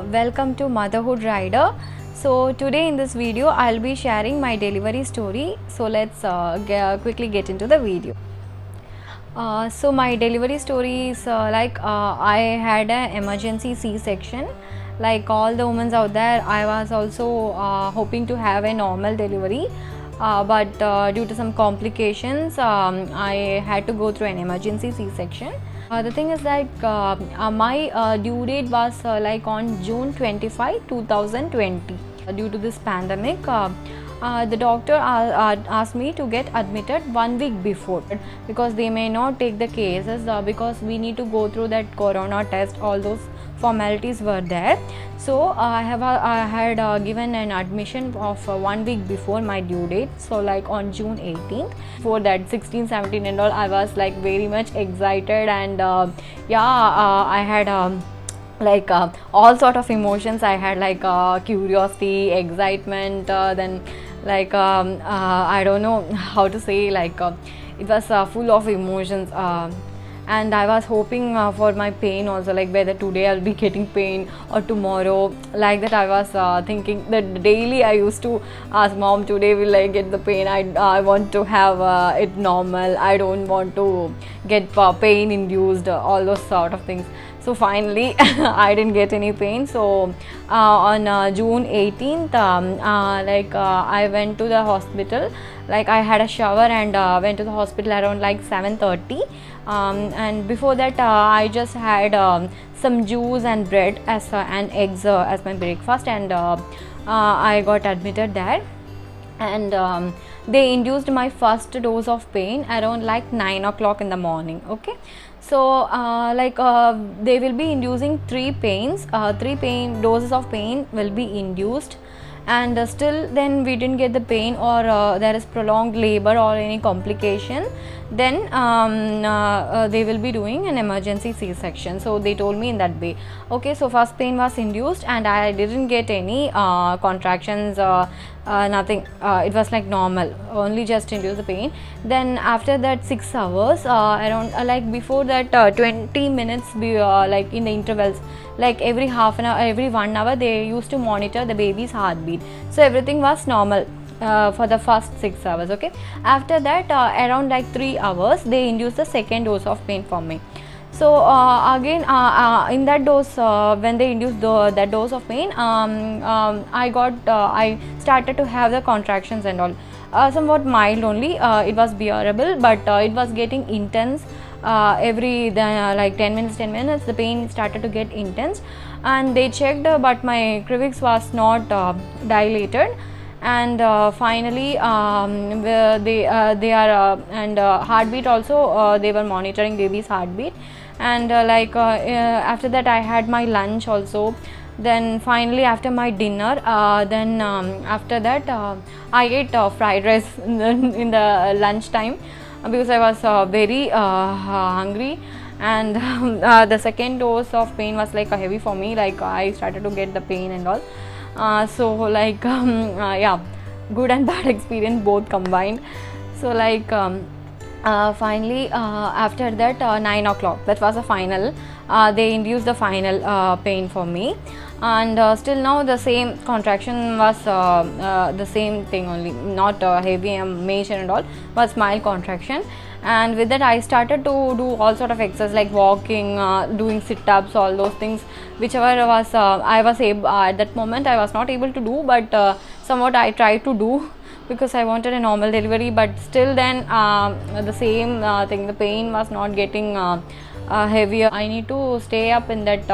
Welcome to Motherhood Rider. So today in this video I'll be sharing my delivery story. So let's quickly get into the video. So my delivery story is I had an emergency C-section. Like all the women out there, I was also hoping to have a normal delivery. But due to some complications, I had to go through an emergency C-section. The thing is like my due date was on June 25, 2020. Due to this pandemic, the doctor asked me to get admitted 1 week before because they may not take the cases because we need to go through that corona test. All those formalities were there. So I had given an admission of 1 week before my due date, so like on June 18th. For that 16, 17 and all, I was like very much excited, and I had all sort of emotions. I had curiosity, excitement, then I don't know how to say, it was full of emotions. And I was hoping for my pain also, like whether today I'll be getting pain or tomorrow, like that. I was thinking that daily I used to ask mom, today will I get the pain? I want to have it normal. I don't want to get pain induced, all those sort of things. So finally I didn't get any pain. So on June 18th, I went to the hospital. Like I had a shower and went to the hospital around like 7:30. And before that I just had some juice and bread and eggs as my breakfast, and I got admitted there. And they induced my first dose of pain around like 9 o'clock in the morning. Okay, so they will be inducing three pain doses of pain will be induced, and still then we didn't get the pain, or there is prolonged labor or any complication, then they will be doing an emergency C-section. So they told me in that way. Okay, so first pain was induced and I didn't get any contractions, nothing. It was like normal, only just induced the pain. Then after that 6 hours, around before that 20 minutes like in the intervals, like every half an hour, every 1 hour, they used to monitor the baby's heartbeat. So everything was normal for the first 6 hours. Okay, after that around like 3 hours, they induced the second dose of pain for me. So again in that dose, when they induced that dose of pain, I started to have the contractions and all, somewhat mild only. It was bearable, but it was getting intense. Every 10 minutes the pain started to get intense, and they checked, but my cervix was not dilated. And finally they are and heartbeat also, they were monitoring baby's heartbeat. And after that I had my lunch also. Then finally after my dinner, after that I ate fried rice in the lunch time, because I was very hungry. And the second dose of pain was like heavy for me, like I started to get the pain and all. Good and bad experience both combined. So finally after that 9 o'clock, that was the final. They induced the final pain for me, and still now the same contraction was the same thing only, not heavy major and all, was mild contraction. And with that I started to do all sort of exercise, like walking, doing sit-ups, all those things, whichever was I was able at that moment. I was not able to do, but somewhat I tried to do, because I wanted a normal delivery. But still then the same thing, the pain was not getting heavier. I need to stay up in that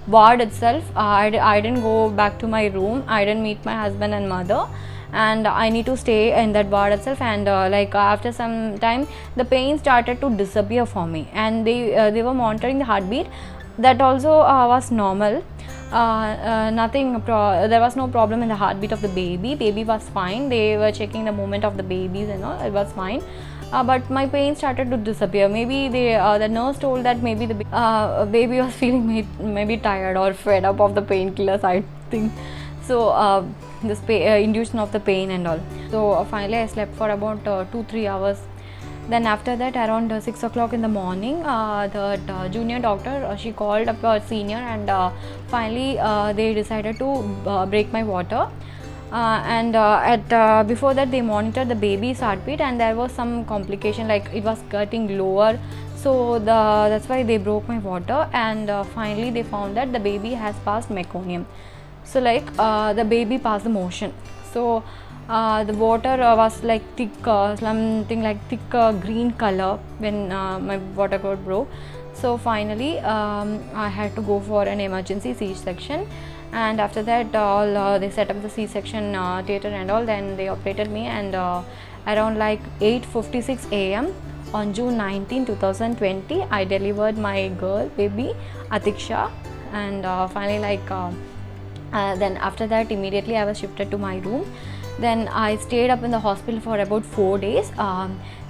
ward itself. I didn't go back to my room. I didn't meet my husband and mother, and I need to stay in that ward itself. And after some time the pain started to disappear for me, and they were monitoring the heartbeat. That also was normal. There was no problem in the heartbeat of the baby was fine. They were checking the movement of the babies and all, it was fine. But my pain started to disappear. Maybe the nurse told that maybe the baby was feeling maybe tired or fed up of the painkillers, I think. So this induction of the pain and all. So finally I slept for about 2-3 hours, Then after that, around 6 o'clock in the morning, the junior doctor, she called up a senior, and finally they decided to break my water. Before that, they monitored the baby's heartbeat, and there was some complication, like it was getting lower. So that's why they broke my water, and finally they found that the baby has passed meconium. So like the baby passed the motion. So the water was like thick, something like thick green color when my water got broke. So finally I had to go for an emergency C-section, and after that all they set up the C-section theater and all. Then they operated me, and around like 8:56 a.m. on June 19, 2020, I delivered my girl baby Atiksha, and finally like then after that, immediately I was shifted to my room. Then I stayed up in the hospital for about 4 days.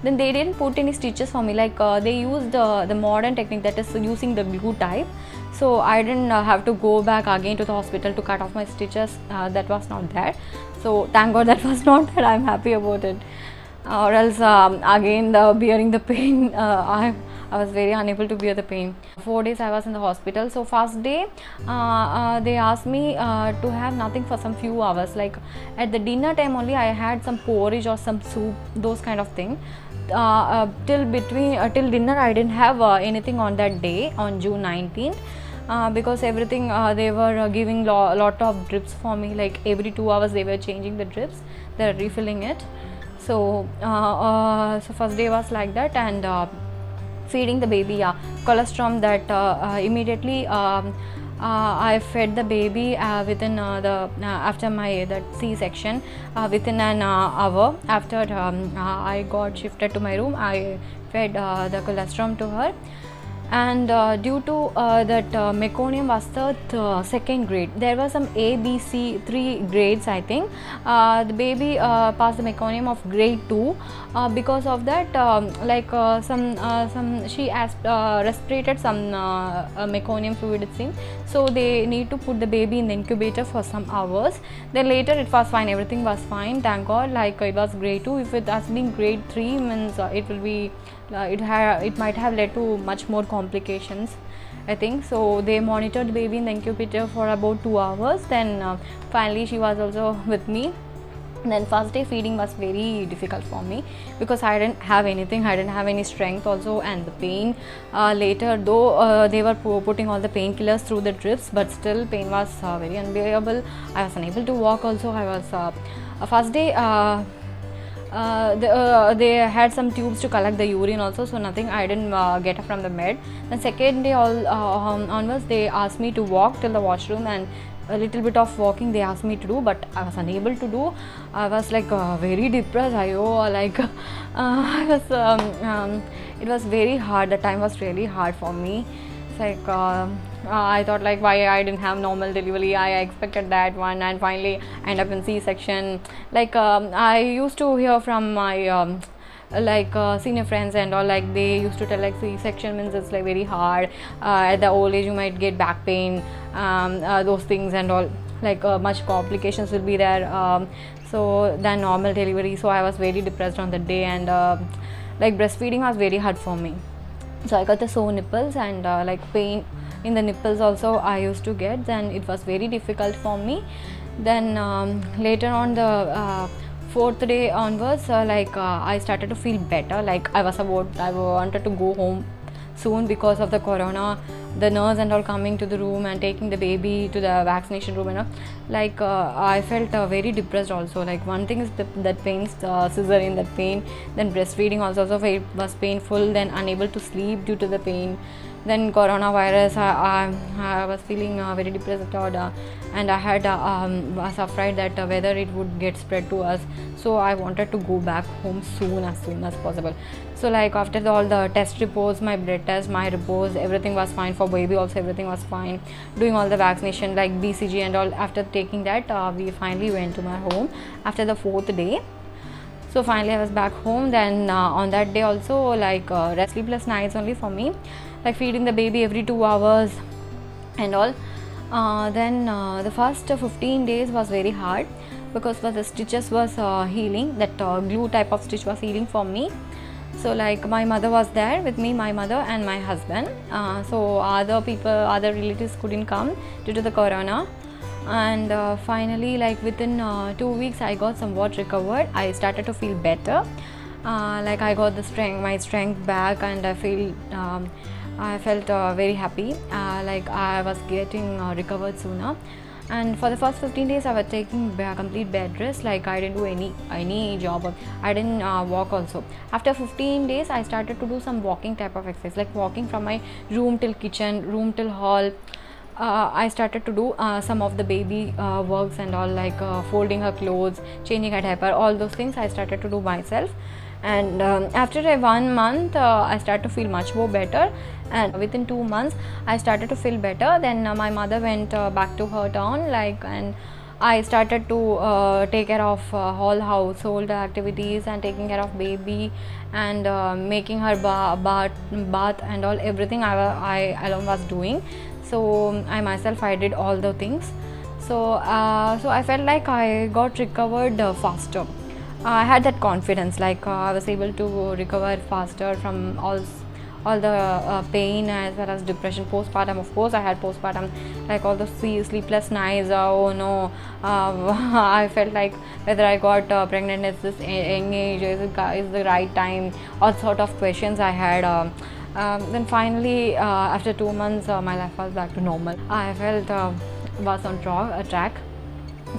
Then they didn't put any stitches for me, like they used the modern technique, that is using the glue type. So I didn't have to go back again to the hospital to cut off my stitches. That was not there. So thank God that was not there. I'm happy about it. Or else again bearing the pain, I was very unable to bear the pain. 4 days I was in the hospital. So first day they asked me to have nothing for some few hours, like at the dinner time only I had some porridge or some soup, those kind of thing. Till dinner I didn't have anything on that day, on June 19th. Because everything they were giving lot of drips for me, like every 2 hours they were changing the drips, they were refilling it. So so first day was like that, and feeding the baby, colostrum, that immediately I fed the baby within after my that C-section, within an hour after I got shifted to my room. I fed the colostrum to her, and due to that meconium was the second grade. There was some A, B, C, 3 grades I think. The baby passed the meconium of grade 2. Because of that, some she respirated some meconium fluid, it seems. So they need to put the baby in the incubator for some hours. Then later it was fine, everything was fine, thank God. Like it was grade 2. If it has been grade 3, means it will be it might have led to much more complications, I think. So they monitored the baby in the incubator for about 2 hours. Then finally she was also with me. Then first day feeding was very difficult for me, because I didn't have anything, I didn't have any strength also, and the pain later, though they were putting all the painkillers through the drips, but still pain was very unbearable. I was unable to walk also. I was first day they had some tubes to collect the urine also, so nothing, I didn't get up from the bed. Then second day onwards they asked me to walk till the washroom, and a little bit of walking they asked me to do, but I was unable to do. I was like very depressed. I was it was very hard. The time was really hard for me. It's like I thought like why I didn't have normal delivery. I expected that one, and finally end up in C-section. Like I used to hear from my senior friends and all, like they used to tell like C-section means it's like very hard. At the old age you might get back pain, those things and all, like much complications will be there, so than normal delivery. So I was very depressed on the day, and like breastfeeding was very hard for me. So I got the sore nipples, and like pain in the nipples also I used to get. Then it was very difficult for me. Then later on the fourth day onwards, I started to feel better. Like I wanted to go home soon because of the corona, the nurse and all coming to the room and taking the baby to the vaccination room and all. Like I felt very depressed also. Like one thing is that pain, cesarean, that pain. Then breastfeeding also it was painful. Then unable to sleep due to the pain. Then coronavirus, I was feeling very depressed, and I had was afraid that whether it would get spread to us. So I wanted to go back home as soon as possible. So like after all the test reports, my blood test, my reports, everything was fine. For baby also everything was fine. Doing all the vaccination like BCG and all, after taking that we finally went to my home after the 4th day. So finally I was back home. Then on that day also, like sleepless nights only for me, like feeding the baby every 2 hours and all. Then the first 15 days was very hard, because the stitches was healing, that glue type of stitch was healing for me. So like my mother was there with me, my mother and my husband. So other relatives couldn't come due to the corona. And finally, like within 2 weeks, I got somewhat recovered. I started to feel better. Like I got my strength back, and I felt very happy. Like I was getting recovered sooner. And for the first 15 days I was taking complete bed rest. Like I didn't do any job, I didn't walk also. After 15 days I started to do some walking type of exercise, like walking from my room till kitchen, room till hall. I started to do some of the baby works and all, like folding her clothes, changing her diaper, all those things I started to do myself. And after 1 month I started to feel much more better, and within 2 months I started to feel better. Then my mother went back to her town, like, and I started to take care of all household activities and taking care of baby, and making her bath and all, everything I alone was doing. So I did all the things. So I felt like I got recovered faster. I had that confidence, like I was able to recover faster from all the pain as well as depression, postpartum. Of course I had postpartum, like all the sleepless nights. Oh no, I felt like whether I got pregnant at this young age, is the right time, all sort of questions I had. Then finally after 2 months my life was back to normal. I felt was on track.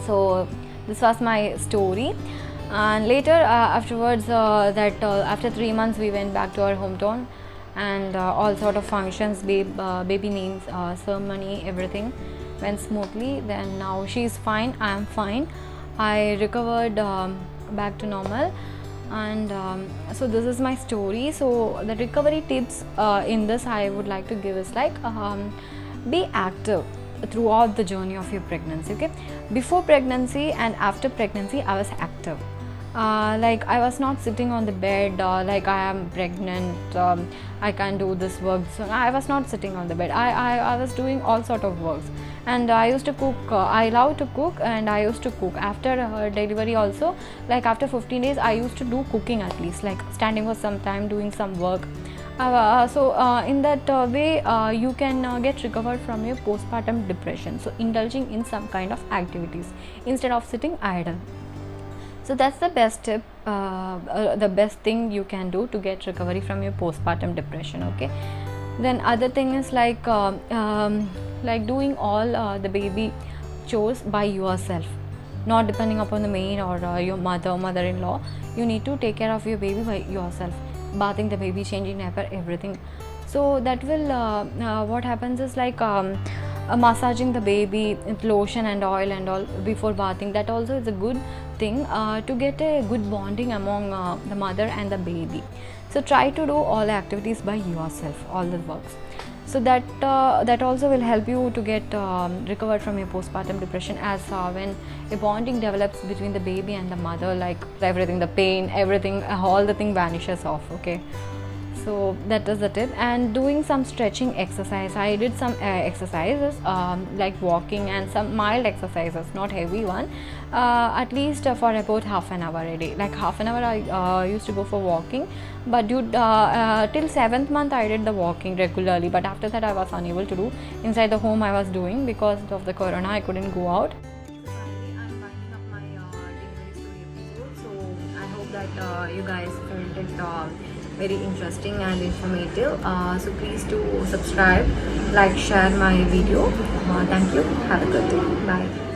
So this was my story. And later afterwards after 3 months we went back to our hometown, and all sort of functions, baby names, ceremony, everything went smoothly. Then now she's fine, I am fine. I recovered back to normal. And so this is my story. So the recovery tips in this I would like to give is like, be active throughout the journey of your pregnancy. Okay, before pregnancy and after pregnancy I was active. Like I was not sitting on the bed like I am pregnant, I can't do this work. So I was not sitting on the bed. I was doing all sort of works, and I used to cook. I love to cook, and I used to cook after delivery also. Like after 15 days I used to do cooking, at least like standing for some time doing some work. So in that way you can get recovered from your postpartum depression. So indulging in some kind of activities instead of sitting idle. So that's the best tip, the best thing you can do to get recovery from your postpartum depression. Okay, then other thing is like doing all the baby chores by yourself, not depending upon the maid or your mother-in-law. You need to take care of your baby by yourself, bathing the baby, changing diaper, everything. So that will what happens is like massaging the baby with lotion and oil and all before bathing. That also is a good thing to get a good bonding among the mother and the baby. So try to do all the activities by yourself, all the works. So that also will help you to get recovered from your postpartum depression, as when a bonding develops between the baby and the mother, like everything, the pain, everything, all the thing vanishes off. Okay, so that is the tip. And doing some stretching exercise, I did some exercises like walking and some mild exercises, not heavy one, at least for about half an hour a day. Like half an hour I used to go for walking, but till 7th month I did the walking regularly, but after that I was unable to do. Inside the home I was doing because of the corona, I couldn't go out. I'm winding up my delivery story episode. So I hope that you guys found it very interesting and informative. So please do subscribe, like, share my video. Thank you. Have a good day. Bye.